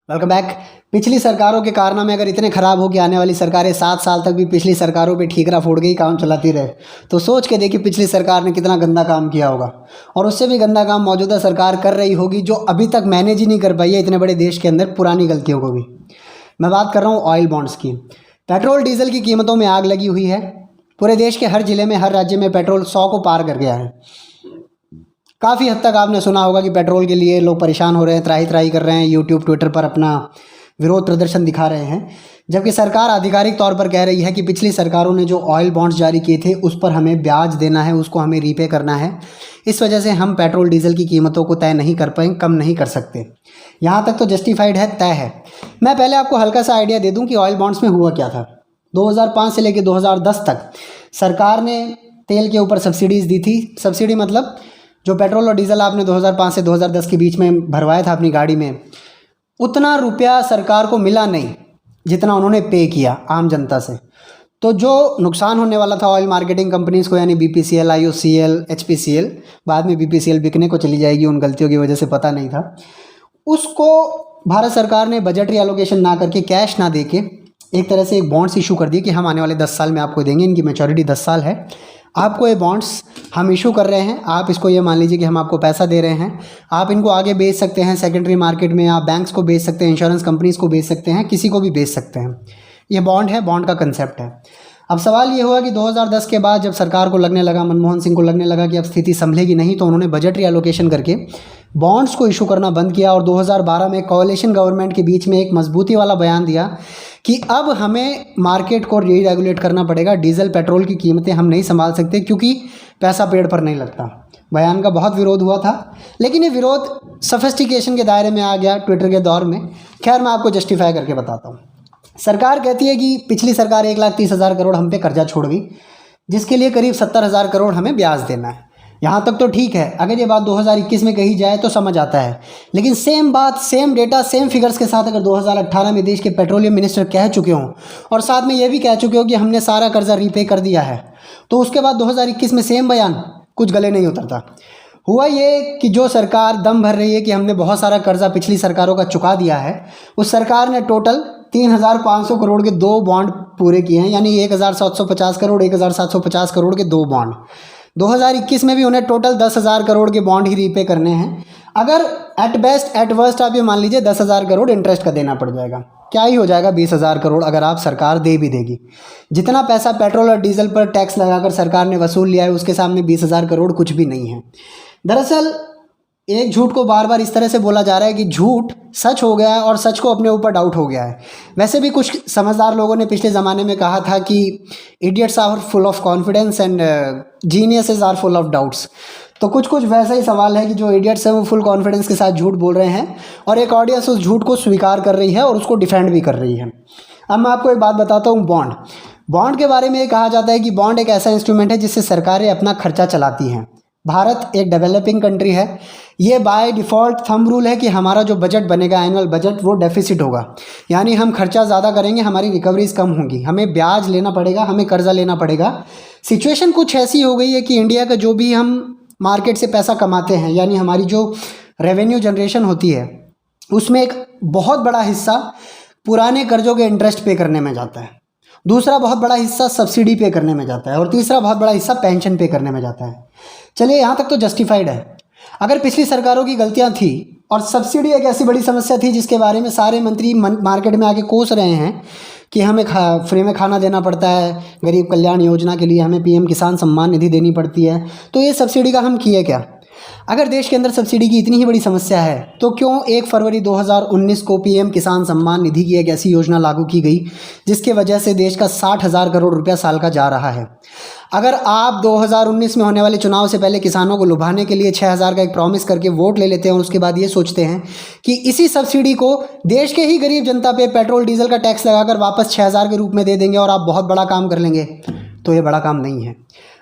Welcome back. पिछली सरकारों के कारनामे अगर इतने ख़राब हो कि आने वाली सरकारें 7 साल तक भी पिछली सरकारों पे ठीकरा फोड़ के ही काम चलाती रहे, तो सोच के देखिए पिछली सरकार ने कितना गंदा काम किया होगा। और उससे भी गंदा काम मौजूदा सरकार कर रही होगी, जो अभी तक मैनेज ही नहीं कर पाई है इतने बड़े देश के अंदर पुरानी गलतियों को भी। मैं बात कर रहा हूँ ऑयल बॉन्ड्स की। पेट्रोल डीजल की कीमतों में आग लगी हुई है। पूरे देश के हर जिले में, हर राज्य में पेट्रोल 100 को पार कर गया है। काफ़ी हद तक आपने सुना होगा कि पेट्रोल के लिए लोग परेशान हो रहे हैं, त्राही त्राही कर रहे हैं, यूट्यूब ट्विटर पर अपना विरोध प्रदर्शन दिखा रहे हैं। जबकि सरकार आधिकारिक तौर पर कह रही है कि पिछली सरकारों ने जो ऑयल बॉन्ड्स जारी किए थे उस पर हमें ब्याज देना है, उसको हमें रीपे करना है। इस वजह से हम पेट्रोल डीजल की कीमतों को तय नहीं कर पाएंगे, कम नहीं कर सकते। यहाँ तक तो जस्टिफाइड है, तय है। मैं पहले आपको हल्का सा आइडिया दे दूँ कि ऑयल बॉन्ड्स में हुआ क्या था। 2005 से लेकर 2010 तक सरकार ने तेल के ऊपर सब्सिडीज़ दी थी। सब्सिडी मतलब जो पेट्रोल और डीजल आपने 2005 से 2010 के बीच में भरवाया था अपनी गाड़ी में, उतना रुपया सरकार को मिला नहीं जितना उन्होंने पे किया आम जनता से। तो जो नुकसान होने वाला था ऑयल मार्केटिंग कंपनीज़ को, यानी BPCL, IOCL, HPCL, बाद में BPCL बिकने को चली जाएगी, उन गलतियों की वजह से पता नहीं था, उसको भारत सरकार ने बजटरी एलोकेशन ना करके, कैश ना दे के, एक तरह से एक बॉन्ड्स इशू कर दिए कि हम आने वाले 10 साल में आपको देंगे। इनकी मैच्योरिटी 10 साल है। आपको ये बॉन्ड्स हम इशू कर रहे हैं, आप इसको ये मान लीजिए कि हम आपको पैसा दे रहे हैं। आप इनको आगे बेच सकते हैं सेकेंडरी मार्केट में, आप बैंक्स को बेच सकते हैं, इंश्योरेंस कंपनीज़ को बेच सकते हैं, किसी को भी बेच सकते हैं। ये बॉन्ड है, बॉन्ड का कंसेप्ट है। अब सवाल ये हुआ कि 2010 के बाद जब सरकार को लगने लगा, मनमोहन सिंह को लगने लगा कि अब स्थिति संभलेगी नहीं, तो उन्होंने बजटरी एलोकेशन करके बॉन्ड्स को इशू करना बंद किया। और 2012 में कोalition गवर्नमेंट के बीच में एक मजबूती वाला बयान दिया कि अब हमें मार्केट को रीरेगुलेट करना पड़ेगा, डीजल पेट्रोल की कीमतें हम नहीं संभाल सकते क्योंकि पैसा पेड़ पर नहीं लगता। बयान का बहुत विरोध हुआ था, लेकिन ये विरोध सफिस्टिकेशन के दायरे में आ गया ट्विटर के दौर में। खैर, मैं आपको जस्टिफाई करके बताता हूँ। सरकार कहती है कि पिछली सरकार 1,30,000 करोड़ हम पे कर्जा छोड़ गई, जिसके लिए करीब 70,000 करोड़ हमें ब्याज देना है। यहाँ तक तो ठीक है। अगर ये बात 2021 में कही जाए तो समझ आता है, लेकिन सेम बात, सेम डेटा, सेम फिगर्स के साथ अगर 2018 में देश के पेट्रोलियम मिनिस्टर कह चुके हों और साथ में ये भी कह चुके हो कि हमने सारा कर्जा रीपे कर दिया है, तो उसके बाद 2021 में सेम बयान कुछ गले नहीं उतरता। हुआ ये कि जो सरकार दम भर रही है कि हमने बहुत सारा कर्जा पिछली सरकारों का चुका दिया है, उस सरकार ने टोटल 3,500 करोड़ के 2 बॉन्ड पूरे किए हैं, यानी 1,750 करोड़, 1,750 करोड़ के 2 बॉन्ड। 2021 में भी उन्हें टोटल 10,000 करोड़ के बॉन्ड ही रीपे करने हैं। अगर एट बेस्ट एट वर्स्ट आप ये मान लीजिए 10,000 करोड़ इंटरेस्ट का देना पड़ जाएगा, क्या ही हो जाएगा 20,000 करोड़ अगर आप सरकार दे भी देगी। जितना पैसा पेट्रोल और डीजल पर टैक्स लगाकर सरकार ने वसूल लिया है, उसके सामने 20,000 करोड़ कुछ भी नहीं है। दरअसल एक झूठ को बार बार इस तरह से बोला जा रहा है कि झूठ सच हो गया है और सच को अपने ऊपर डाउट हो गया है। वैसे भी कुछ समझदार लोगों ने पिछले ज़माने में कहा था कि idiots are full of confidence and geniuses are full of doubts. तो कुछ कुछ वैसा ही सवाल है कि जो इडियट्स हैं वो फुल कॉन्फिडेंस के साथ झूठ बोल रहे हैं और एक ऑडियंस उस झूठ को स्वीकार कर रही है और उसको डिफेंड भी कर रही है। अब मैं आपको एक बात बताता हूँ। बॉन्ड के बारे में ये कहा जाता है कि बॉन्ड एक ऐसा इंस्ट्रूमेंट है जिससे सरकारें अपना खर्चा चलाती हैं। भारत एक डेवलपिंग कंट्री है। ये बाय डिफ़ॉल्ट थंब रूल है कि हमारा जो बजट बनेगा, एनुअल बजट, वो डेफिसिट होगा, यानी हम खर्चा ज़्यादा करेंगे, हमारी रिकवरीज कम होंगी, हमें ब्याज लेना पड़ेगा, हमें कर्जा लेना पड़ेगा। सिचुएशन कुछ ऐसी हो गई है कि इंडिया का जो भी हम मार्केट से पैसा कमाते हैं, यानी हमारी जो रेवेन्यू जनरेशन होती है, उसमें एक बहुत बड़ा हिस्सा पुराने कर्जों के इंटरेस्ट पे करने में जाता है, दूसरा बहुत बड़ा हिस्सा सब्सिडी पे करने में जाता है और तीसरा बहुत बड़ा हिस्सा पेंशन पे करने में जाता है। चलिए, यहाँ तक तो जस्टिफाइड है। अगर पिछली सरकारों की गलतियाँ थी और सब्सिडी एक ऐसी बड़ी समस्या थी जिसके बारे में सारे मंत्री मार्केट में आके कोस रहे हैं कि हमें फ्री में खाना देना पड़ता है, गरीब कल्याण योजना के लिए हमें PM किसान सम्मान निधि देनी पड़ती है, तो ये सब्सिडी का हम किए क्या? अगर देश के अंदर सब्सिडी की इतनी ही बड़ी समस्या है तो क्यों 1 फरवरी 2019 को PM किसान सम्मान निधि की एक ऐसी योजना लागू की गई जिसके वजह से देश का 60,000 करोड़ रुपया साल का जा रहा है? अगर आप 2019 में होने वाले चुनाव से पहले किसानों को लुभाने के लिए 6,000 का एक प्रॉमिस करके वोट ले लेते हैं और उसके बाद ये सोचते हैं कि इसी सब्सिडी को देश के ही गरीब जनता पे पेट्रोल डीजल का टैक्स लगाकर वापस 6,000 के रूप में दे देंगे और आप बहुत बड़ा काम कर लेंगे, तो ये बड़ा काम नहीं है।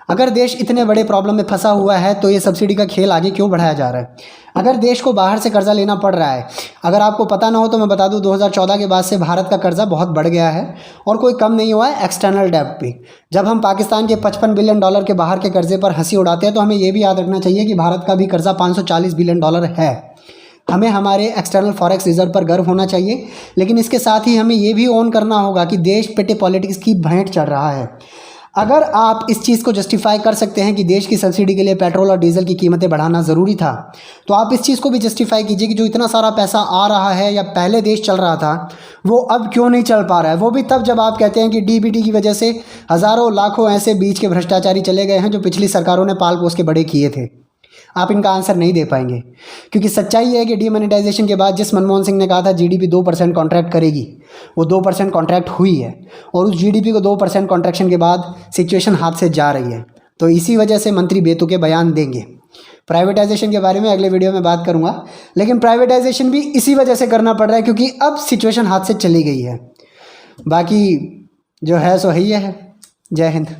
अगर देश इतने बड़े प्रॉब्लम में फंसा हुआ है तो ये सब्सिडी का खेल आगे क्यों बढ़ाया जा रहा है? अगर देश को बाहर से कर्जा लेना पड़ रहा है, अगर आपको पता ना हो तो मैं बता दूं, 2014 के बाद से भारत का कर्जा बहुत बढ़ गया है और कोई कम नहीं हुआ है एक्सटर्नल डेब्ट भी। जब हम पाकिस्तान के $55 बिलियन के बाहर के कर्जे पर हंसी उड़ाते हैं तो हमें यह भी याद रखना चाहिए कि भारत का भी कर्जा $540 बिलियन है। हमें हमारे एक्सटर्नल फॉरेक्स रिजर्व पर गर्व होना चाहिए, लेकिन इसके साथ ही हमें ये भी ऑन करना होगा कि देश पेटे पॉलिटिक्स की भेंट चढ़ रहा है। अगर आप इस चीज़ को जस्टिफाई कर सकते हैं कि देश की सब्सिडी के लिए पेट्रोल और डीजल की कीमतें बढ़ाना ज़रूरी था, तो आप इस चीज़ को भी जस्टिफाई कीजिए कि जो इतना सारा पैसा आ रहा है या पहले देश चल रहा था वो अब क्यों नहीं चल पा रहा है। वो भी तब जब आप कहते हैं कि डीबीटी की वजह से हज़ारों लाखों ऐसे बीच के भ्रष्टाचारी चले गए हैं जो पिछली सरकारों ने पाल पोस के बड़े किए थे। आप इनका आंसर नहीं दे पाएंगे, क्योंकि सच्चाई है कि डीमोनेटाइजेशन के बाद जिस मनमोहन सिंह ने कहा था जीडीपी 2% कॉन्ट्रैक्ट करेगी, वो 2% कॉन्ट्रैक्ट हुई है, और उस जीडीपी को 2% कॉन्ट्रैक्शन के बाद सिचुएशन हाथ से जा रही है। तो इसी वजह से मंत्री बेतुके बयान देंगे। प्राइवेटाइजेशन के बारे में अगले वीडियो में बात करूंगा, लेकिन प्राइवेटाइजेशन भी इसी वजह से करना पड़ रहा है क्योंकि अब सिचुएशन हाथ से चली गई है। बाकी जो है सो है ही है। जय हिंद।